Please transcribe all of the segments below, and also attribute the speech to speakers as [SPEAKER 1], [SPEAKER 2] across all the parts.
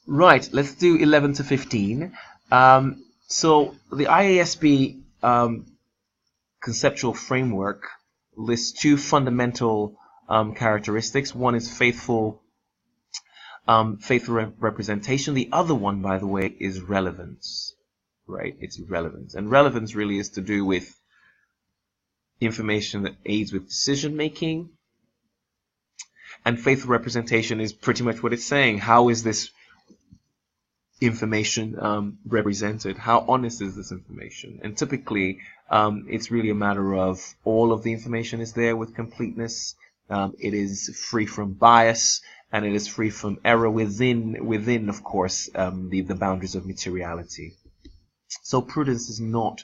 [SPEAKER 1] Right, let's do 11 to 15. So the IASB conceptual framework lists two fundamental characteristics. One is faithful representation. The other one, by the way, is relevance. Right, it's relevance. And relevance really is to do with information that aids with decision making. And faithful representation is pretty much what it's saying. How is this information represented? How honest is this information? And typically, it's really a matter of all of the information is there with completeness. It is free from bias, and it is free from error within, of course, the boundaries of materiality. So prudence is not.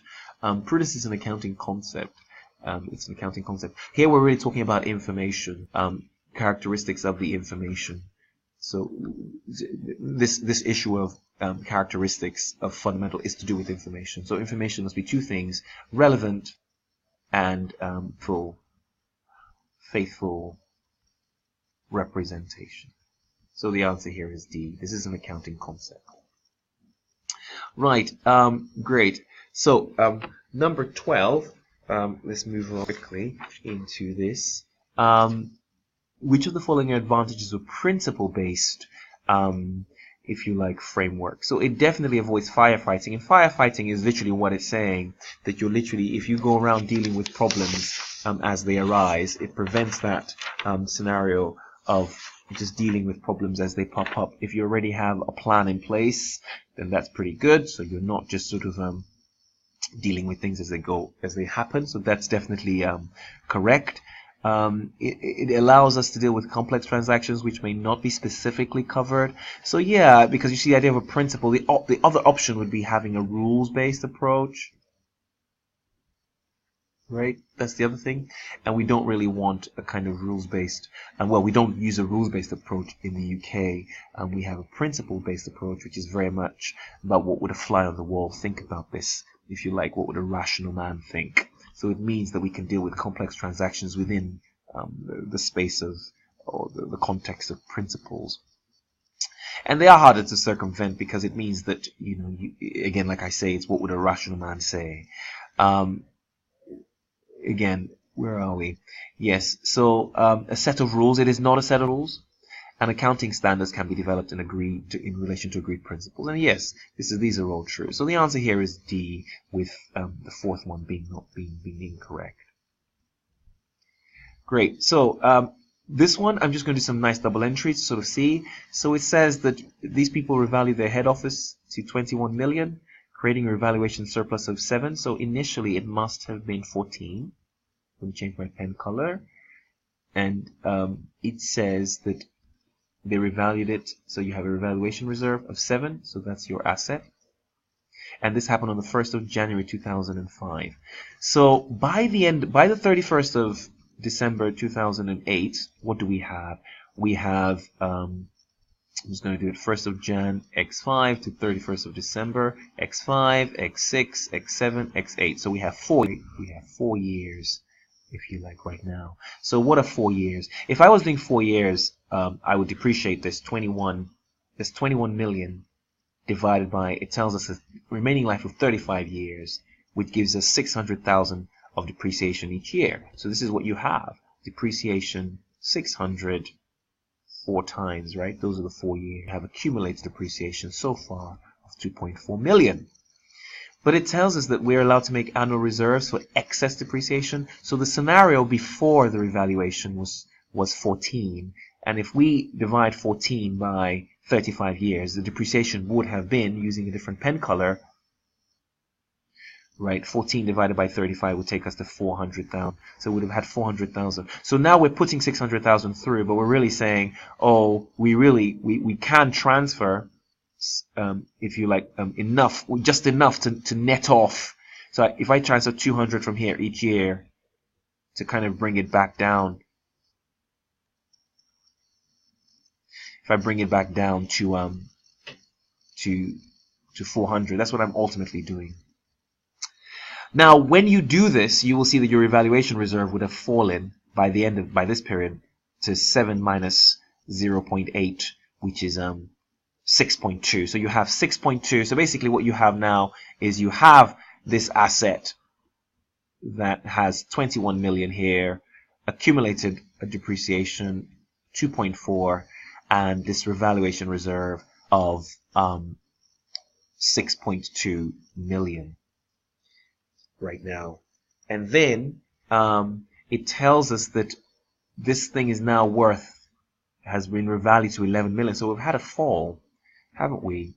[SPEAKER 1] Prudence is an accounting concept. It's an accounting concept. Here we're really talking about information, characteristics of the information. So this issue of characteristics of fundamental is to do with information. So information must be two things: relevant and faithful representation. So the answer here is D. This is an accounting concept. Right. Great. So number 12. Let's move on quickly into this. Which of the following are advantages of principle-based, if you like, framework? So it definitely avoids firefighting. And firefighting is literally what it's saying, that you're literally, if you go around dealing with problems as they arise, it prevents that scenario of just dealing with problems as they pop up. If you already have a plan in place, then that's pretty good. So you're not just sort of dealing with things as they happen. So that's definitely correct. It allows us to deal with complex transactions which may not be specifically covered. So yeah, because you see the idea of a principle, the other option would be having a rules-based approach. Right? That's the other thing. And we don't really want a kind of rules-based, well, we don't use a rules-based approach in the UK. We have a principle-based approach, which is very much about what would a fly on the wall think about this, if you like, what would a rational man think. So it means that we can deal with complex transactions within the space of, or the context of principles. And they are harder to circumvent because it means that, again, like I say, it's what would a rational man say. Again, where are we? Yes, so a set of rules. It is not a set of rules. And accounting standards can be developed and agreed in relation to agreed principles. And yes, these are all true. So the answer here is D, with the fourth one being incorrect. Great. So this one, I'm just going to do some nice double entries to sort of see. So it says that these people revalue their head office to 21 million, creating a revaluation surplus of 7. So initially it must have been 14. Let me change my pen color. And it says that they revalued it, so you have a revaluation reserve of 7, so that's your asset. And this happened on the 1st of January 2005. So by the 31st of December 2008, what do we have? We have, I'm just going to do it 1st of Jan X5 to 31st of December X5, X6, X7, X8. So we have 4 years, if you like, right now. So what are 4 years? If I was doing 4 years, I would depreciate this 21 million divided by, it tells us a remaining life of 35 years, which gives us 600,000 of depreciation each year. So this is what you have. Depreciation 600 4 times, right? Those are the 4 years. You have accumulated depreciation so far of 2.4 million. But it tells us that we're allowed to make annual reserves for excess depreciation. So the scenario before the revaluation was 14. And if we divide 14 by 35 years, the depreciation would have been, using a different pen color, right, 14 divided by 35 would take us to 400,000. So we would have had 400,000. So now we're putting 600,000 through, but we're really saying, oh, we can transfer, if you like, just enough to net off. So if I transfer 200 from here each year to kind of bring it back down, if I bring it back down to 400, that's what I'm ultimately doing. Now, when you do this, you will see that your evaluation reserve would have fallen by this period to 7 minus 0.8, which is 6.2. So you have 6.2. So basically what you have now is you have this asset that has 21 million here, accumulated a depreciation 2.4, and this revaluation reserve of 6.2 million right now. And then it tells us that this thing is now has been revalued to 11 million. So we've had a fall, haven't we?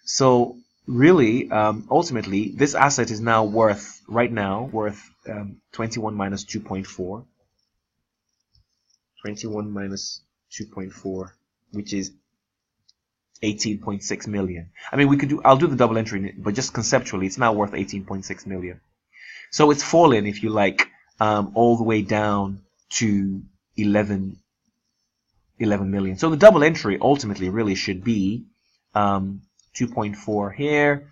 [SPEAKER 1] So really, ultimately, this asset is now worth 21 minus 2.4. 21 minus 2.4, which is 18.6 million. I mean, I'll do the double entry, but just conceptually, it's now worth 18.6 million. So it's fallen, if you like, all the way down to 11 million. So the double entry ultimately really should be 2.4 here.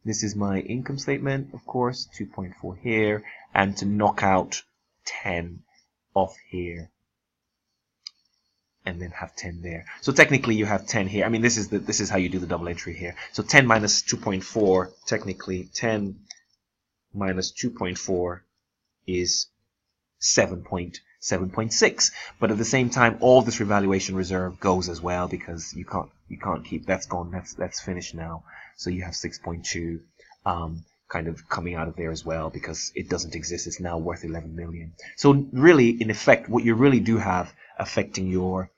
[SPEAKER 1] This is my income statement, of course, 2.4 here, and to knock out 10 off here, and then have 10 there. So technically you have 10 here. I mean, this is how you do the double entry here. So 10 minus 2.4, technically 10 minus 2.4 is 7.6. But at the same time, all this revaluation reserve goes as well, because you can't keep, that's gone, that's finished now. So you have 6.2 kind of coming out of there as well, because it doesn't exist. It's now worth 11 million. So really, in effect, what you really do have affecting your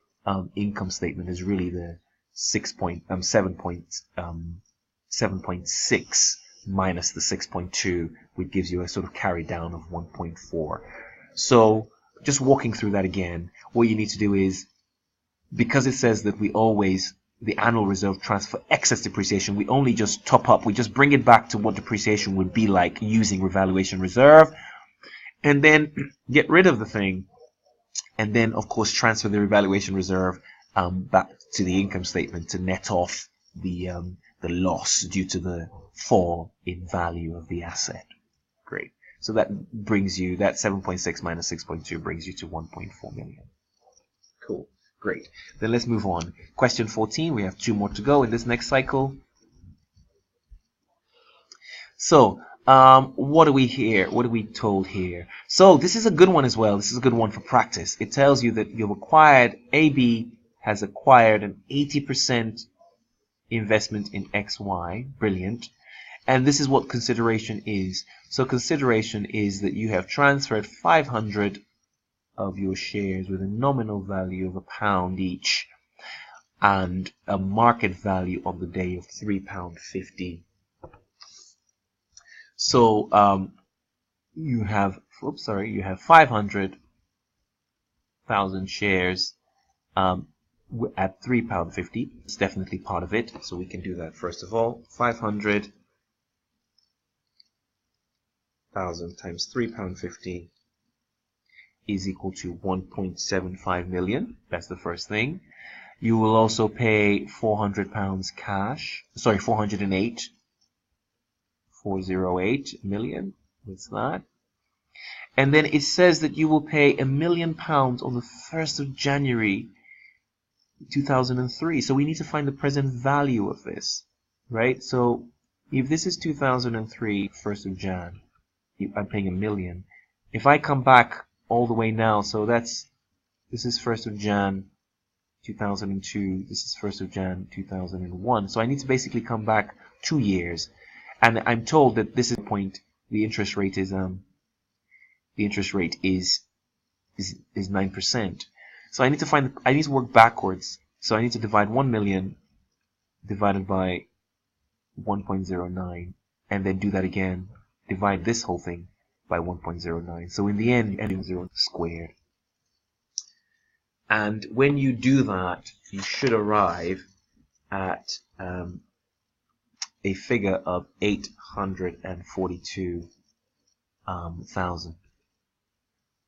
[SPEAKER 1] income statement is really the 7.6 minus the 6.2, which gives you a sort of carry down of 1.4. So just walking through that again, what you need to do is, because it says that the annual reserve transfer excess depreciation, we only just top up, we just bring it back to what depreciation would be like using revaluation reserve, and then get rid of the thing, and then of course transfer the revaluation reserve back to the income statement to net off the loss due to the fall in value of the asset. Great. So that brings you, that 7.6 minus 6.2 brings you to 1.4 million. Cool. Great. Then let's move on. Question 14. We have 2 more to go in this next cycle. So, what are we here? What are we told here? So this is a good one as well. This is a good one for practice. It tells you that AB has acquired an 80% investment in XY. Brilliant. And this is what consideration is. So consideration is that you have transferred 500 of your shares with a nominal value of £1 each and a market value on the day of £3.50. So you have 500,000 shares at £3.50. It's definitely part of it. So we can do that first of all. 500,000 times £3.50 is equal to 1.75 million. That's the first thing. You will also pay £408 million. What's that? And then it says that you will pay £1 million on the 1st of January 2003. So we need to find the present value of this, right? So if this is 2003, 1st of Jan, I'm paying £1 million. If I come back all the way now, so this is 1st of Jan 2002, this is 1st of Jan 2001. So I need to basically come back 2 years, and I'm told that this is the point. The interest rate is 9%. So I need to work backwards. So I need to divide 1 million divided by 1.09, and then do that again. Divide this whole thing by 1.09. So in the end, you end up 0 squared. And when you do that, you should arrive at a figure of 842,000,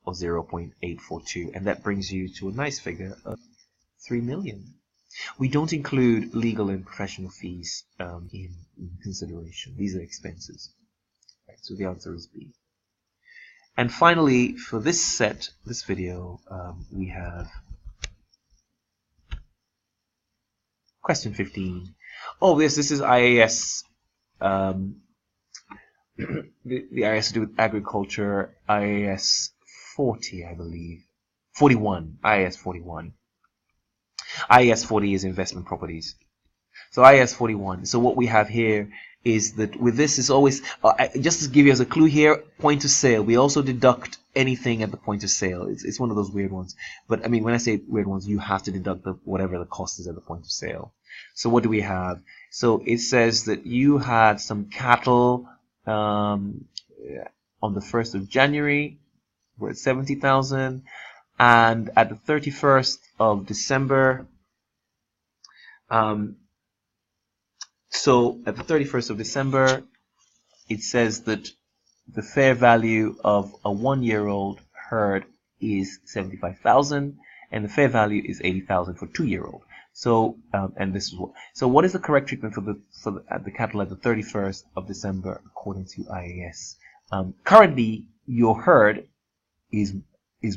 [SPEAKER 1] or 0.842, and that brings you to a nice figure of 3 million. We don't include legal and professional fees in consideration. These are expenses. Right, so the answer is B. And finally, for this video, we have Question 15. Oh, this is IAS. The IAS to do with agriculture. IAS 40, I believe. 41. IAS 41. IAS 40 is investment properties. So IAS 41. So what we have here is that with this is always, just to give you as a clue here, point of sale. We also deduct anything at the point of sale. It's one of those weird ones. But I mean, when I say weird ones, you have to deduct whatever the cost is at the point of sale. So what do we have? So it says that you had some cattle on the 1st of January. We're at 70,000. And at the 31st of December, so at the 31st of December, it says that the fair value of a 1-year-old herd is 75,000, and the fair value is 80,000 for 2-year-old. So, and this is what. So, what is the correct treatment for the cattle at the 31st of December according to IAS? Currently, your herd is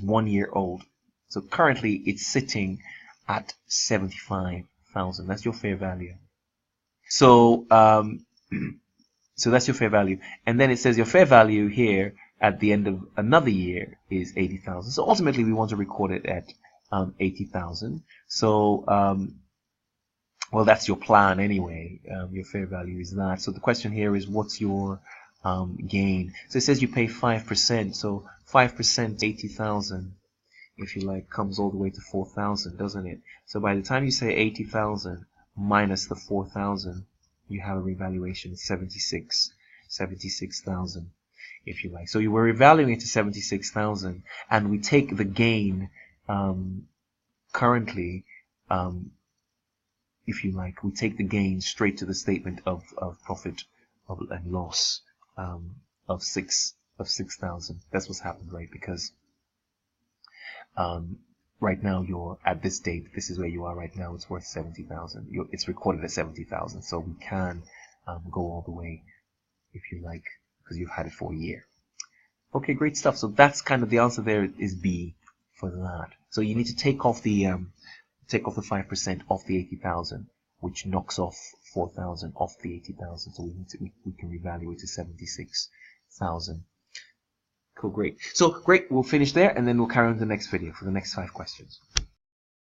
[SPEAKER 1] 1 year old. So currently, it's sitting at 75,000. That's your fair value. So, so that's your fair value. And then it says your fair value here at the end of another year is 80,000. So ultimately, we want to record it at 80,000. So, well, that's your plan anyway. Your fair value is that. So the question here is, what's your gain? So it says you pay 5%. So 5%, 80,000, if you like, comes all the way to 4,000, doesn't it? So by the time you say 80,000 minus the 4,000, you have a revaluation of 76,000, if you like. So you were revaluing it to 76,000, and we take the gain currently, if you like, we take the gain straight to the statement of profit and loss of 6,000. That's what's happened, right? Because right now you're at this date. This is where you are right now. It's worth 70,000. It's recorded at 70,000. So we can go all the way, if you like, because you've had it for a year. Okay, great stuff. So that's kind of the answer. There is B for that. So you need to take off the 5% off the 80,000, which knocks off 4,000 off the 80,000. So we can revalue it to 76,000. Cool, great. So great, we'll finish there, and then we'll carry on to the next video for the next 5 questions.